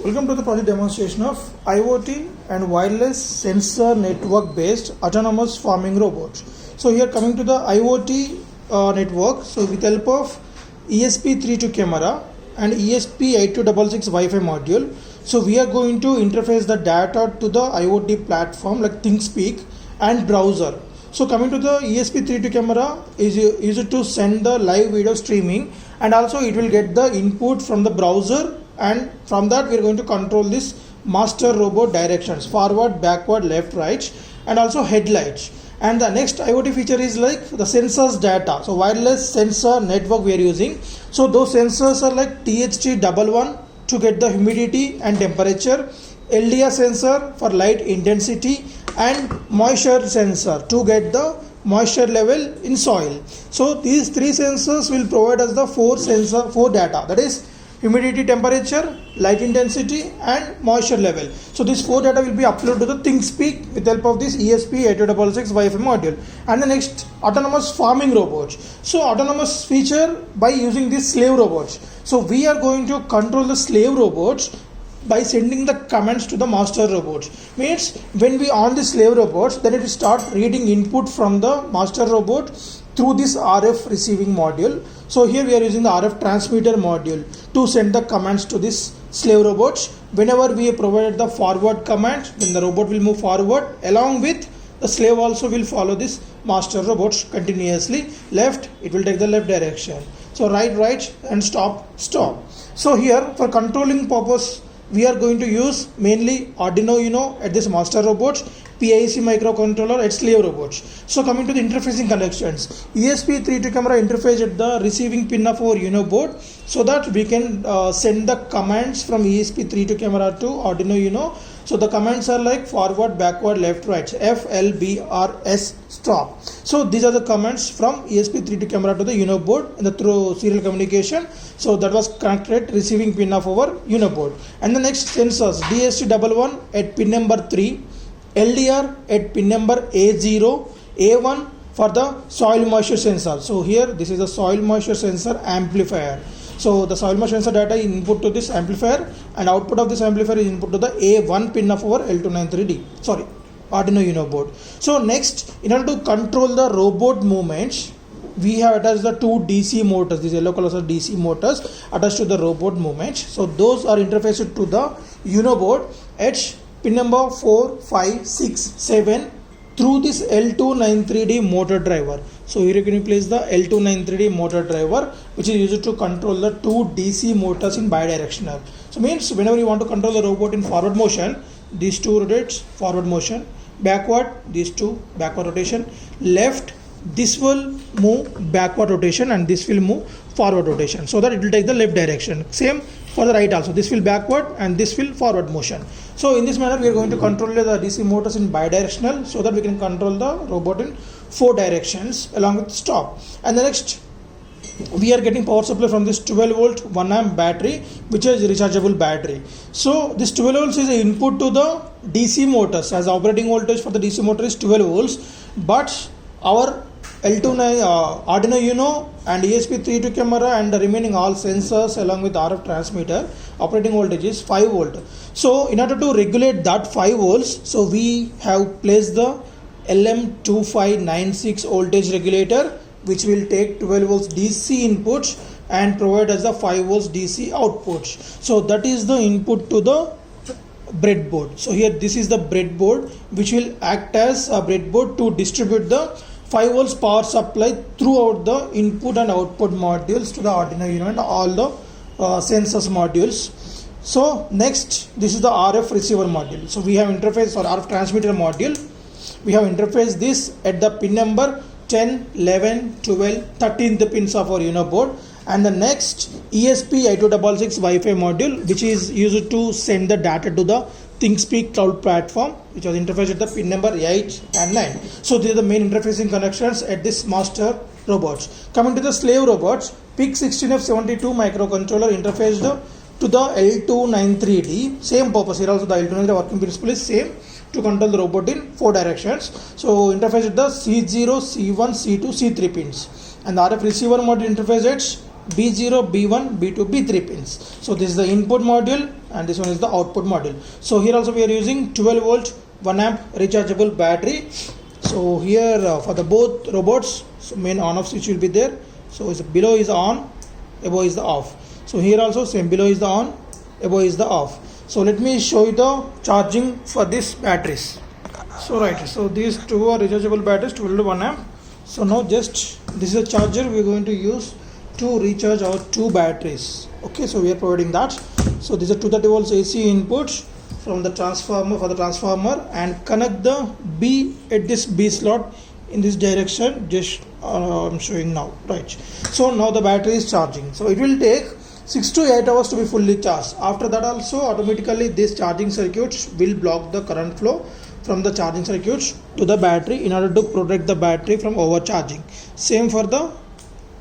Welcome to the project demonstration of IoT and wireless sensor network based autonomous farming robot. So here coming to the IoT network, so with the help of ESP32 camera and ESP8266 Wi-Fi module, so we are going to interface the data to the IoT platform like ThinkSpeak and browser. So coming to the ESP32 camera is used to send the live video streaming, and also it will get the input from the browser, and from that we are going to control this master robot directions, forward, backward, left, right, and also headlights. And the next IoT feature is like the sensors data. So wireless sensor network we are using. So those sensors are like THT11 to get the humidity and temperature, LDR sensor for light intensity, and moisture sensor to get the moisture level in soil. So these three sensors will provide us the four data, that is humidity, temperature, light intensity, and moisture level. So this four data will be uploaded to the ThinkSpeak with the help of this ESP8266 Wi-Fi module. And the next, autonomous farming robots. So autonomous feature by using this slave robots. So we are going to control the slave robots by sending the commands to the master robots. Means when we on the slave robots, then it will start reading input from the master robot through this RF receiving module. So here we are using the RF transmitter module to send the commands to this slave robots. Whenever we provide the forward command, then the robot will move forward, along with the slave also will follow this master robots continuously. Left, it will take the left direction. So right, and stop. So here for controlling purpose, we are going to use mainly Arduino Uno at this master robots, PIC microcontroller at slave robots. So coming to the interfacing connections, ESP32 camera interface at the receiving pin of our Uno board, so that we can send the commands from ESP32 camera to Arduino Uno. So the commands are like forward, backward, left, right, F, L, B, R, S, stop. So these are the commands from ESP32 camera to the Uno board and through serial communication. So that was connected receiving pin of our Uno board. And the next sensors, DST11 at pin number 3, LDR at pin number A0, A1 for the soil moisture sensor. So here this is a soil moisture sensor amplifier. So the soil moisture sensor data is input to this amplifier, and output of this amplifier is input to the A1 pin of our Arduino Uno board. So next, in order to control the robot movements, we have attached the two DC motors. These yellow colors are DC motors attached to the robot movements. So those are interfaced to the Uno board at pin number 4, 5, 6, 7 through this L293D motor driver. So here can you place the L293D motor driver, which is used to control the two DC motors in bidirectional. So means whenever you want to control the robot in forward motion, these two rotates forward motion, backward these two backward rotation, left this will move backward rotation, and this will move forward rotation, so that it will take the left direction. Same for the right also, this will backward and this will forward motion. So in this manner we are going to control the DC motors in bidirectional, so that we can control the robot in four directions along with stop. And the next, we are getting power supply from this 12 volt 1 amp battery, which is rechargeable battery. So this 12 volts is the input to the DC motors, as operating voltage for the DC motor is 12 volts, but our Arduino Uno and ESP32 camera and the remaining all sensors along with RF transmitter operating voltage is 5 volt. So in order to regulate that 5 volts, so we have placed the LM2596 voltage regulator, which will take 12 volts DC inputs and provide us the 5 volts DC outputs. So that is the input to the breadboard. So here this is the breadboard, which will act as a breadboard to distribute the 5 volts power supply throughout the input and output modules to the Arduino Uno and all the sensors modules. So next, this is the RF receiver module. So we have interface or RF transmitter module. We have interface this at the pin number 10, 11, 12, 13th pins of our Uno board. And the next, ESP8266 Wi-Fi module, which is used to send the data to the ThinkSpeak cloud platform, which was interfaced at the pin number 8 and 9. So these are the main interfacing connections at this master robots. Coming to the slave robots, PIC16F72 microcontroller interfaced to the L293D. Same purpose here also, the L293 working principle is same, to control the robot in four directions. So interface at the C0, C1, C2, C3 pins. And the RF receiver module interface at B0, B1, B2, B3 pins. So this is the input module, and this one is the output module. So here also we are using 12 volt 1 amp rechargeable battery. So here for the both robots, so main on off switch will be there. So it's below is on, above is the off. So here also same, below is the on, above is the off. So let me show you the charging for these batteries. So right, so these two are rechargeable batteries, 12 to 1 amp. So now just this is a charger we are going to use to recharge our two batteries. Okay, so we are providing that. So this is a 230 volts AC input from the transformer for the transformer, and connect the B at this B slot in this direction. Just I'm showing now, right? So now the battery is charging. So it will take 6 to 8 hours to be fully charged. After that also automatically this charging circuits will block the current flow from the charging circuits to the battery in order to protect the battery from overcharging. Same for the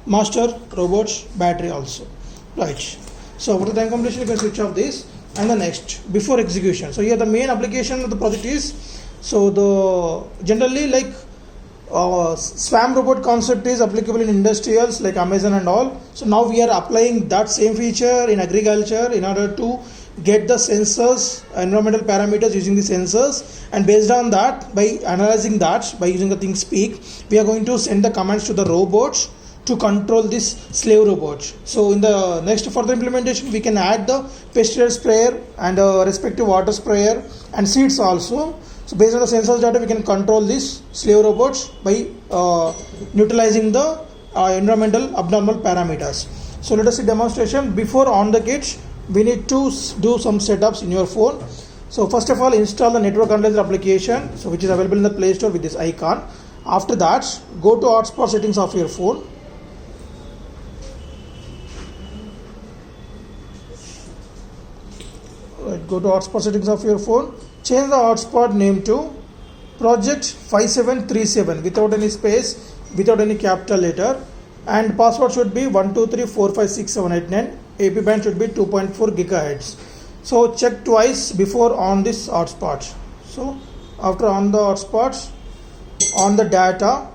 master robot's battery also, right? So after the time completion you can switch off this. And the next, before execution. So here the main application of the project is, so the generally like SWAM robot concept is applicable in industrials like Amazon and all. So now we are applying that same feature in agriculture in order to get the sensors, environmental parameters using the sensors, and based on that, by analyzing that, by using the ThinkSpeak, we are going to send the commands to the robots to control this slave robot. So in the next further implementation we can add the pesticide sprayer and respective water sprayer and seeds also. So based on the sensors data we can control this slave robots by neutralizing the environmental abnormal parameters. So let us see demonstration. Before on the kit we need to do some setups in your phone. So first of all install the network analyzer application, so which is available in the Play Store with this icon. After that go to hotspot settings of your phone. Right, go to hotspot settings of your phone, change the hotspot name to project 5737 without any space, without any capital letter, and password should be 123456789. AP band should be 2.4 gigahertz. So check twice before on this hotspot. So after on the hotspot, on the data,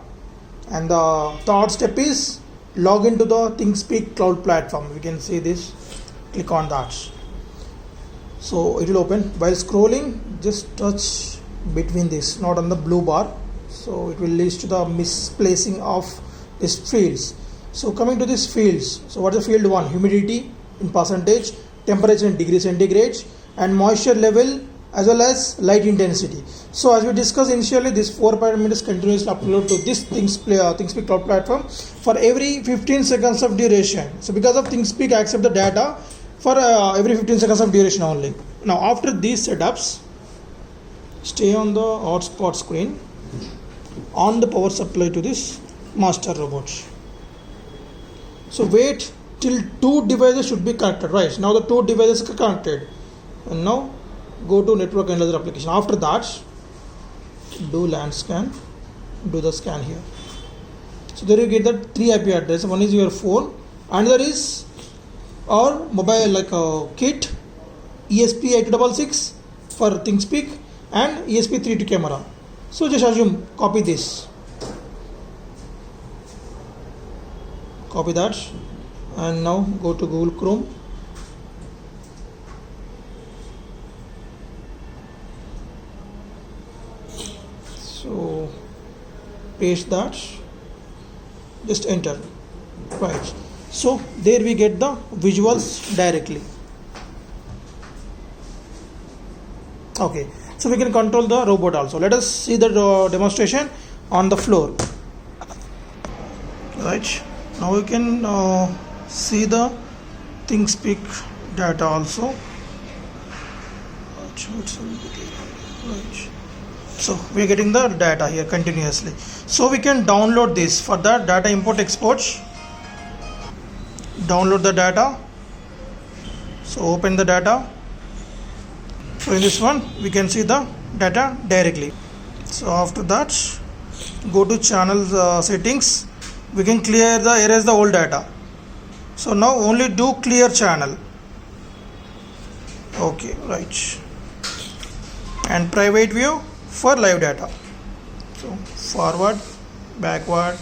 and the third step is log into the ThinkSpeak cloud platform. We can see this, click on that. So it will open. While scrolling, just touch between this, not on the blue bar. So it will lead to the misplacing of these fields. So coming to these fields, so what is the field 1? Humidity in percentage, temperature in degrees centigrade, and moisture level as well as light intensity. So as we discussed initially, this 4 parameters continuously upload to this ThinkSpeak cloud platform for every 15 seconds of duration. So because of ThinkSpeak accept the data for every 15 seconds of duration only. Now after these setups, stay on the hotspot screen, on the power supply to this master robot. So wait till two devices should be connected, right? Now the two devices are connected, and now go to network analyzer application. After that do LAN scan, do the scan here. So there you get the 3 IP address. One is your phone, another is our mobile like a kit ESP8266 for ThinkSpeak and ESP32 camera. So just assume copy this, copy that, and now go to Google Chrome. So paste that, just enter, right? So there we get the visuals directly. Okay, so we can control the robot also. Let us see the demonstration on the floor. Right, now we can see the ThinkSpeak data also. Right. So we are getting the data here continuously. So we can download this. For that, data import export. Download the data. So open the data. So in this one we can see the data directly. So after that go to channel settings. We can erase the old data. So now only do clear channel. Okay, right. And private view for live data. So forward, backward,